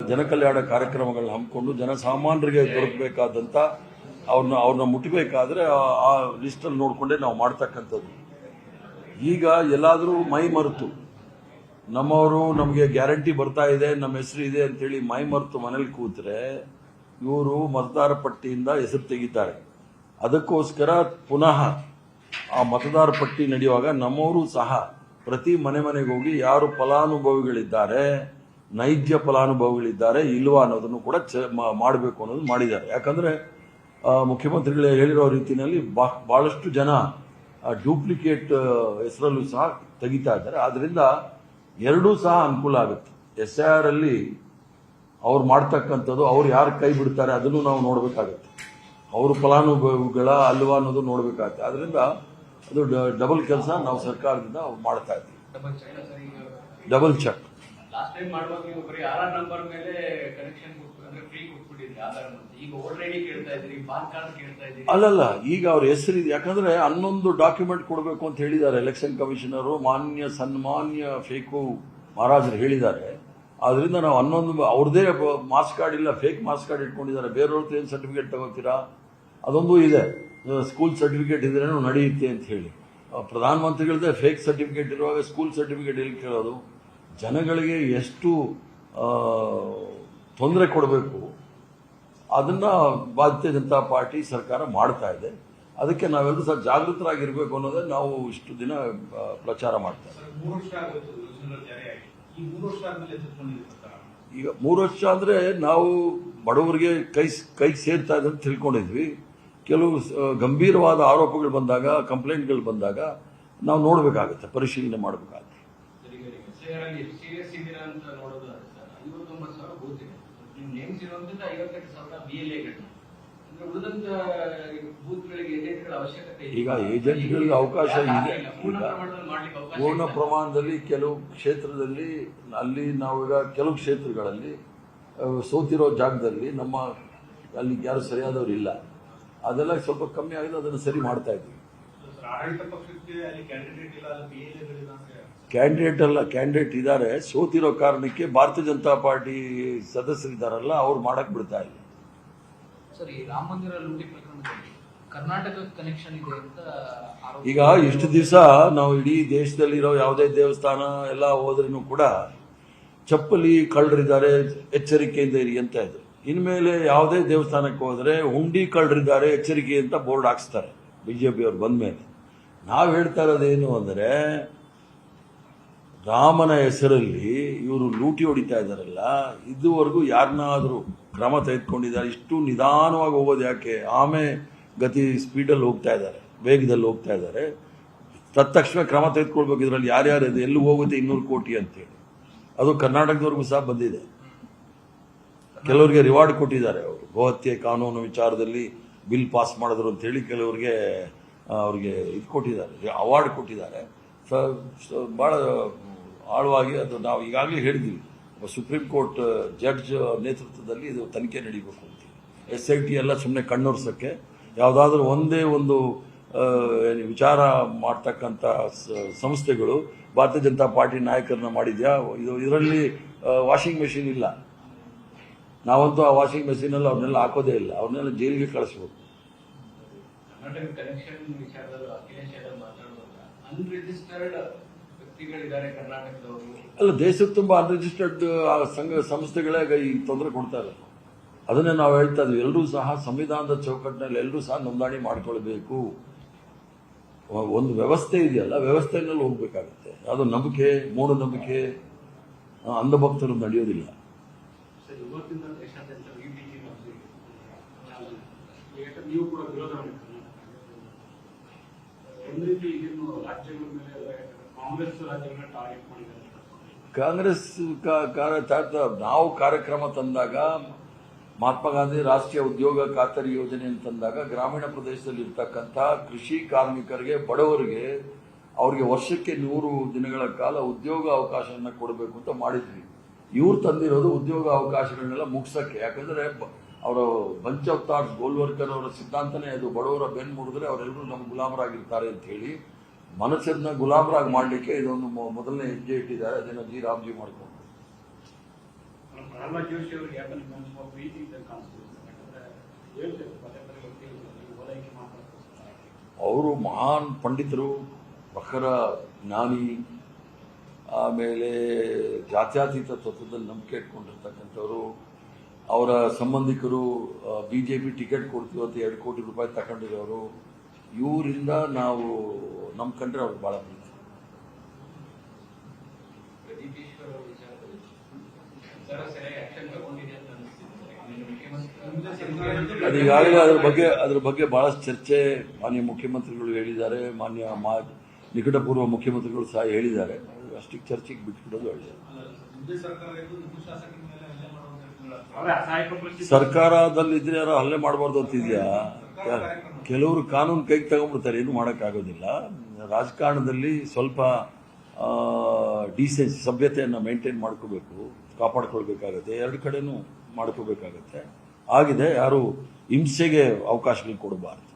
ಜನಕಲ್ಯಾಣ ಕಾರ್ಯಕ್ರಮಗಳನ್ನ ಹಮ್ಮಿಕೊಂಡು ಜನಸಾಮಾನ್ಯರಿಗೆ ದೊರಕಬೇಕಾದಂಥ ಅವ್ರನ್ನ ಮುಟ್ಟಬೇಕಾದ್ರೆ ಆ ಲಿಸ್ಟಲ್ಲಿ ನೋಡಿಕೊಂಡೇ ನಾವು ಮಾಡ್ತಕ್ಕಂಥದ್ದು. ಈಗ ಎಲ್ಲಾದರೂ ಮೈ ಮರೆತು ನಮ್ಮವರು ನಮಗೆ ಗ್ಯಾರಂಟಿ ಬರ್ತಾ ಇದೆ, ನಮ್ಮ ಹೆಸರು ಇದೆ ಅಂತೇಳಿ ಮೈ ಮರೆತು ಮನೇಲಿ ಕೂತ್ರೆ ಇವರು ಮತದಾರ ಪಟ್ಟಿಯಿಂದ ಹೆಸರು ತೆಗಿತಾರೆ. ಅದಕ್ಕೋಸ್ಕರ ಪುನಃ ಆ ಮತದಾರ ಪಟ್ಟಿ ನಡೆಯುವಾಗ ನಮ್ಮವರು ಸಹ ಪ್ರತಿ ಮನೆಗೆ ಹೋಗಿ ಯಾರು ಫಲಾನುಭವಿಗಳಿದ್ದಾರೆ, ನೈಜ ಫಲಾನುಭವಿಗಳಿದ್ದಾರೆ ಇಲ್ವಾ ಅನ್ನೋದನ್ನು ಕೂಡ ಮಾಡಬೇಕು ಅನ್ನೋದು ಮಾಡಿದ್ದಾರೆ. ಯಾಕಂದ್ರೆ ಮುಖ್ಯಮಂತ್ರಿಗಳು ಹೇಳಿರೋ ರೀತಿಯಲ್ಲಿ ಬಹಳಷ್ಟು ಜನ ಡೂಪ್ಲಿಕೇಟ್ ಹೆಸರಲ್ಲೂ ಸಹ ತೆಗಿತಾ ಇದ್ದಾರೆ. ಆದ್ರಿಂದ ಎರಡೂ ಸಹ ಅನುಕೂಲ ಆಗುತ್ತೆ. SIR ಅಲ್ಲಿ ಅವ್ರು ಮಾಡ್ತಕ್ಕಂಥದ್ದು, ಅವ್ರು ಯಾರು ಕೈ ಬಿಡ್ತಾರೆ ಅದನ್ನು ನಾವು ನೋಡಬೇಕಾಗತ್ತೆ, ಅವರು ಫಲಾನುಭವಿಗಳ ಅಲ್ವಾ ಅನ್ನೋದು ನೋಡಬೇಕಾಗತ್ತೆ. ಆದ್ರಿಂದ ಅದು ಡಬಲ್ ಕೆಲಸ ನಾವು ಸರ್ಕಾರದಿಂದ ಮಾಡ್ತಾ ಇದ್ದೀವಿ. ಡಬಲ್ ಚೆಕ್ ಲಾಸ್ಟ್ ಟೈಮ್ ಮಾಡುವಾಗ ನೀವು ಬರೀ ಆಧಾರ್ ನಂಬರ್ ಮೇಲೆ ಕನೆಕ್ಷನ್ ಅಂದ್ರೆ ಫ್ರೀ ಕೊಟ್ಬಿಟ್ಟಿದ್ರಿ ಆಧಾರ್ ನಂಬರ್. ಈಗ ವೋಟರ್ ಐಡಿ ಕೇಳ್ತಾ ಇದ್ರಿ, ಪಾನ್ ಕಾರ್ಡ್ ಕೇಳ್ತಾ ಇದ್ರಿ. ಅಲ್ಲಲ್ಲ, ಈಗ ಅವ್ರ ಹೆಸರಿದೆ. ಯಾಕಂದ್ರೆ 11 ಡಾಕ್ಯುಮೆಂಟ್ ಕೊಡಬೇಕು ಅಂತ ಹೇಳಿದ್ದಾರೆ ಎಲೆಕ್ಷನ್ ಕಮಿಷನರು, ಸನ್ಮಾನ್ಯ ಫೇಕು ಮಹಾರಾಜರು ಹೇಳಿದ್ದಾರೆ. ಆದ್ರಿಂದ ನಾವು 11 ಅವ್ರದೇ ಮಾರ್ಕ್ಸ್ ಕಾರ್ಡ್ ಇಲ್ಲ, ಫೇಕ್ ಮಾರ್ಕ್ಸ್ ಕಾರ್ಡ್ ಇಟ್ಕೊಂಡಿದ್ದಾರೆ. ಬೇರೆಯವ್ರದ್ದು ಏನು ಸರ್ಟಿಫಿಕೇಟ್ ತಗೋತೀರಾ? ಅದೊಂದು ಇದೆ, ಸ್ಕೂಲ್ ಸರ್ಟಿಫಿಕೇಟ್ ಇದ್ರೇನು ನಡೆಯುತ್ತೆ ಅಂತ ಹೇಳಿ. ಪ್ರಧಾನಮಂತ್ರಿಗಳದ್ದೇ ಫೇಕ್ ಸರ್ಟಿಫಿಕೇಟ್ ಇರುವಾಗ ಸ್ಕೂಲ್ ಸರ್ಟಿಫಿಕೇಟ್ ಎಲ್ಲಿ ಕೇಳೋದು? ಜನಗಳಿಗೆ ಎಷ್ಟು ತೊಂದರೆ ಕೊಡಬೇಕು ಅದನ್ನ ಭಾರತೀಯ ಜನತಾ ಪಾರ್ಟಿ ಸರ್ಕಾರ ಮಾಡ್ತಾ ಇದೆ. ಅದಕ್ಕೆ ನಾವೆಲ್ಲರೂ ಸಹ ಜಾಗೃತರಾಗಿರ್ಬೇಕು ಅನ್ನೋದೇ ನಾವು ಇಷ್ಟು ದಿನ ಪ್ರಚಾರ ಮಾಡ್ತಾ ಇದ್ದೀವಿ. ಈಗ 3 ವರ್ಷ ಅಂದ್ರೆ ನಾವು ಬಡವರಿಗೆ ಕೈ ಸೇರ್ತಾ ಇದೆ ಅಂತ ತಿಳ್ಕೊಂಡಿದ್ವಿ. ಕೆಲವು ಗಂಭೀರವಾದ ಆರೋಪಗಳು ಬಂದಾಗ, ಕಂಪ್ಲೇಂಟ್ಗಳು ಬಂದಾಗ ನಾವು ನೋಡಬೇಕಾಗುತ್ತೆ, ಪರಿಶೀಲನೆ ಮಾಡಬೇಕಾಗುತ್ತೆ. ಈಗ ಏಜೆಂಟ್ಗಳಿಗೆ ಅವಕಾಶ ಇದೆ. ಈಗ ಪೂರ್ಣ ಪ್ರಮಾಣದಲ್ಲಿ ಕೆಲವು ಕ್ಷೇತ್ರದಲ್ಲಿ ಅಲ್ಲಿ ನಾವೀಗ ಕೆಲವು ಕ್ಷೇತ್ರಗಳಲ್ಲಿ ಸೋತಿರೋ ಜಾಗದಲ್ಲಿ ನಮ್ಮ ಅಲ್ಲಿ ಯಾರು ಸರಿಯಾದವರು ಇಲ್ಲ, ಅದೆಲ್ಲ ಸ್ವಲ್ಪ ಕಮ್ಮಿ ಆಗಿದೆ, ಅದನ್ನು ಸರಿ ಮಾಡ್ತಾ ಇದ್ದೀವಿ. ಕ್ಯಾಂಡಿಡೇಟ್ ಇದ್ದಾರೆ, ಸೋತಿರೋ ಕಾರಣಕ್ಕೆ ಭಾರತೀಯ ಜನತಾ ಪಾರ್ಟಿ ಸದಸ್ಯರಿದ್ದಾರಲ್ಲ ಅವ್ರು ಮಾಡಕ್ ಬಿಡ್ತಾ ಇಲ್ಲ. ಸರ್, ಈ ರಾಮ ಮಂದಿರ ಲೂಟಿ ಪ್ರಕರಣದಲ್ಲಿ ಕರ್ನಾಟಕ ಕನೆಕ್ಷನ್ ಇದೆ ಅಂತ ಈಗ ಇಷ್ಟು ದಿವಸ ನಾವು ಇಡೀ ದೇಶದಲ್ಲಿರೋ ಯಾವುದೇ ದೇವಸ್ಥಾನ ಎಲ್ಲ ಹೋದ್ರೂ ಕೂಡ ಚಪ್ಪಲಿ ಕಳ್ಳರಿದ್ದಾರೆ, ಎಚ್ಚರಿಕೆಯಿಂದ ಇರಿ ಅಂತ ಇದ್ರು. ಇನ್ಮೇಲೆ ಯಾವುದೇ ದೇವಸ್ಥಾನಕ್ಕೆ ಹೋದ್ರೆ ಹುಂಡಿ ಕಳ್ಳರಿದ್ದಾರೆ, ಎಚ್ಚರಿಕೆ ಅಂತ ಬೋರ್ಡ್ ಹಾಕ್ಸ್ತಾರೆ ಬಿಜೆಪಿ ಅವ್ರು ಬಂದ್ಮೇಲೆ. ನಾವು ಹೇಳ್ತಾ ಇರೋದೇನು ಅಂದ್ರೆ, ರಾಮನ ಹೆಸರಲ್ಲಿ ಇವರು ಲೂಟಿ ಹೊಡಿತಾ ಇದ್ದಾರಲ್ಲ, ಇದುವರೆಗೂ ಯಾರನ್ನಾದ್ರೂ ಕ್ರಮ ತೆಗೆದುಕೊಂಡಿದ್ದಾರೆ? ಇಷ್ಟು ನಿಧಾನವಾಗಿ ಹೋಗೋದು ಯಾಕೆ? ಗತಿ ಸ್ಪೀಡಲ್ಲಿ ಹೋಗ್ತಾ ಇದ್ದಾರೆ, ವೇಗದಲ್ಲಿ ಹೋಗ್ತಾ ಇದ್ದಾರೆ. ತಕ್ಷಣ ಕ್ರಮ ತೆಗೆದುಕೊಳ್ಬೇಕು. ಇದರಲ್ಲಿ ಯಾರ್ಯಾರಿದೆ, ಎಲ್ಲಿ ಹೋಗುತ್ತೆ 200 ಕೋಟಿ ಅಂತೇಳಿ. ಅದು ಕರ್ನಾಟಕದವರೆಗೂ ಸಹ ಬಂದಿದೆ. ಕೆಲವರಿಗೆ ರಿವಾರ್ಡ್ ಕೊಟ್ಟಿದ್ದಾರೆ. ಅವರು ಗೋಹತ್ಯೆ ಕಾನೂನು ವಿಚಾರದಲ್ಲಿ ಬಿಲ್ ಪಾಸ್ ಮಾಡಿದ್ರು ಅಂತ ಹೇಳಿ ಕೆಲವರಿಗೆ ಅವ್ರಿಗೆ ಇದು ಕೊಟ್ಟಿದ್ದಾರೆ, ಅವಾರ್ಡ್ ಕೊಟ್ಟಿದ್ದಾರೆ. ಬಹಳ ಆಳವಾಗಿ ಅದು ನಾವು ಈಗಾಗಲೇ ಹೇಳಿದ್ದೀವಿ. ಸುಪ್ರೀಂ ಕೋರ್ಟ್ ಜಡ್ಜ್ ನೇತೃತ್ವದಲ್ಲಿ ಇದು ತನಿಖೆ ನಡೀಬೇಕು ಅಂತ. SIT ಎಲ್ಲ ಸುಮ್ಮನೆ ಕಣ್ಣೊರ್ಸಕ್ಕೆ, ಯಾವುದಾದ್ರೂ ಒಂದೇ ಒಂದು ವಿಚಾರ ಮಾಡ್ತಕ್ಕಂಥ ಸಂಸ್ಥೆಗಳು ಭಾರತೀಯ ಜನತಾ ಪಾರ್ಟಿ ನಾಯಕರನ್ನ ಮಾಡಿದ್ಯಾ? ಇದರಲ್ಲಿ ವಾಷಿಂಗ್ ಮೆಷಿನ್ ಇಲ್ಲ. ನಾವಂತೂ ಆ ವಾಷಿಂಗ್ ಮೆಷಿನ್ ಅಲ್ಲಿ ಅವ್ರನ್ನೆಲ್ಲ ಹಾಕೋದೇ ಇಲ್ಲ, ಅವ್ರನ್ನೆಲ್ಲ ಜೈಲಿಗೆ ಕಳಿಸ್ಬೇಕು. ಕರ್ನಾಟಕ ಕನೆಕ್ಷನ್ ವಿಚಾರದಲ್ಲಿ ಅಖಿಲೇಶ್ ಯಾದವ್ ಮಾತಾಡುವಾಗ ಅನ್ರಿಜಿಸ್ಟರ್ಡ್ ವ್ಯಕ್ತಿಗಳಿದ್ದಾರೆ ಕರ್ನಾಟಕದವರು. ಅಲ್ಲ, ದೇಶದ ತುಂಬಾ ಅನ್ರಿಜಿಸ್ಟರ್ಡ್ ಸಂಸ್ಥೆಗಳೇ ಈ ತೊಂದರೆ ಕೊಡ್ತಾ ಇರೋದು. ಅದನ್ನೇ ನಾವು ಹೇಳ್ತಾ ಇದ್ವಿ, ಎಲ್ಲರೂ ಸಹ ಸಂವಿಧಾನದ ಚೌಕಟ್ಟಿನಲ್ಲಿ ಎಲ್ಲರೂ ಸಹ ನೋಂದಣಿ ಮಾಡ್ಕೊಳ್ಬೇಕು. ಒಂದು ವ್ಯವಸ್ಥೆ ಇದೆಯಲ್ಲ, ವ್ಯವಸ್ಥೆಯಲ್ಲಿ ಹೋಗ್ಬೇಕಾಗುತ್ತೆ. ಅದು ನಂಬಿಕೆ, ಮೂಢನಂಬಿಕೆ, ಅಂಧಭಕ್ತರು ನಡೆಯೋದಿಲ್ಲ. ನೀವು ಕೂಡ ವಿರೋಧ ಕಾಂಗ್ರೆಸ್ ನಾವು ಕಾರ್ಯಕ್ರಮ ತಂದಾಗ, ಮಹಾತ್ಮ ಗಾಂಧಿ ರಾಷ್ಟ್ರೀಯ ಉದ್ಯೋಗ ಖಾತರಿ ಯೋಜನೆ ಅಂತಂದಾಗ ಗ್ರಾಮೀಣ ಪ್ರದೇಶದಲ್ಲಿ ಇರ್ತಕ್ಕಂಥ ಕೃಷಿ ಕಾರ್ಮಿಕರಿಗೆ, ಬಡವರಿಗೆ, ಅವ್ರಿಗೆ ವರ್ಷಕ್ಕೆ 100 ದಿನಗಳ ಕಾಲ ಉದ್ಯೋಗ ಅವಕಾಶವನ್ನ ಕೊಡಬೇಕು ಅಂತ ಮಾಡಿದ್ವಿ. ಇವ್ರು ತಂದಿರೋದು ಉದ್ಯೋಗ ಅವಕಾಶಗಳನ್ನೆಲ್ಲ ಮುಗಿಸಕ್ಕೆ. ಯಾಕಂದ್ರೆ ಅವರ ಬಂಚ್ ಆಫ್ ಥಾಟ್ಸ್, ಗೋಲ್ವರ್ಕರ್ ಅವರ ಸಿದ್ಧಾಂತನೇ ಅದು, ಬಡವರ ಬೆನ್ನು ಮುಡಿದ್ರೆ ಅವರೆಲ್ಲರೂ ನಮ್ಮ ಗುಲಾಮರಾಗಿರ್ತಾರೆ ಅಂತ ಹೇಳಿ ಮನಸ್ಸನ್ನ ಗುಲಾಮರಾಗಿ ಮಾಡಲಿಕ್ಕೆ ಇದೊಂದು ಮೊದಲನೇ ಹೆಜ್ಜೆ ಇಟ್ಟಿದ್ದಾರೆ. ಅದನ್ನ ರಾಮ್ಜಿ ಮಾಡ್ಕೊಂಡು ಪ್ರಹ್ಲಾದ್ ಜೋಶಿ ಅವರು ಯಾಕಂದ್ರೆ ಸ್ವಲ್ಪ ಪ್ರೀತಿ ಅಂತ ಕಾಣಿಸ್ತಿದೆ. ಯಾಕಂದ್ರೆ ಹೇಳ್ತೇವೆ ಪದೇ ಪದೇ ಗೊತ್ತಿಲ್ಲ, ನೀವು ಓಲೈಕೆ ಮಾತಾಡ್ತಾರೆ. ಅವರು ಮಹಾನ್ ಪಂಡಿತರು, ಪ್ರಖರ ಜ್ಞಾನಿ, ಆಮೇಲೆ ಜಾತ್ಯತೀತ ತತ್ವದಲ್ಲಿ ನಂಬಿಕೆ ಇಟ್ಕೊಂಡಿರ್ತಕ್ಕಂಥವ್ರು. ಅವರ ಸಂಬಂಧಿಕರು ಬಿಜೆಪಿ ಟಿಕೆಟ್ ಕೊಡ್ತೀವಿ ಅಂತ 2 ಕೋಟಿ ರೂಪಾಯಿ ತಗೊಂಡಿರೋರು. ಇವರಿಂದ ನಾವು ನಂಬ್ಕೊಂಡ್ರೆ ಅವ್ರಿಗೆ ಭಾಳ ಪ್ರೀತಿ. ಪ್ರದೀಪೇಶ್ವರ ಅವರ ವಿಚಾರದಲ್ಲಿ ಸರ್ಕಾರ ಸರಿಯಾಗಿ ಆಕ್ಷನ್ ತಗೊಂಡಿದೆ ಅಂತ ಅನಿಸ್ತಿದೆ. ಅದು ಈಗಾಗಲೇ ಅದ್ರ ಬಗ್ಗೆ ಬಹಳಷ್ಟು ಚರ್ಚೆ ಮಾನ್ಯ ಮುಖ್ಯಮಂತ್ರಿಗಳು ಹೇಳಿದ್ದಾರೆ, ನಿಕಟಪೂರ್ವ ಮುಖ್ಯಮಂತ್ರಿಗಳು ಸಹ ಹೇಳಿದ್ದಾರೆ. ಅಷ್ಟಕ್ಕೆ ಚರ್ಚೆಗೆ ಬಿಟ್ಬಿಡೋದು ಒಳ್ಳೆಯದು. ಸರ್ಕಾರದಲ್ಲಿದ್ರೆ ಯಾರೋ ಹಲ್ಲೆ ಮಾಡಬಾರ್ದು ಅಂತಿದ್ಯಾ? ಕೆಲವರು ಕಾನೂನು ಕೈಗೆ ತಗೊಂಡ್ಬಿಡ್ತಾರೆ, ಏನು ಮಾಡೋಕ್ಕಾಗೋದಿಲ್ಲ. ರಾಜಕಾರಣದಲ್ಲಿ ಸ್ವಲ್ಪ ಡಿಸೆನ್ಸಿ, ಸಭ್ಯತೆಯನ್ನು ಮೇಂಟೈನ್ ಮಾಡ್ಕೋಬೇಕು, ಕಾಪಾಡ್ಕೊಳ್ಬೇಕಾಗತ್ತೆ. 2 ಕಡೆನೂ ಮಾಡ್ಕೋಬೇಕಾಗತ್ತೆ. ಆಗಿದೆ, ಯಾರು ಹಿಂಸೆಗೆ ಅವಕಾಶಗಳು ಕೊಡಬಾರ್ದು.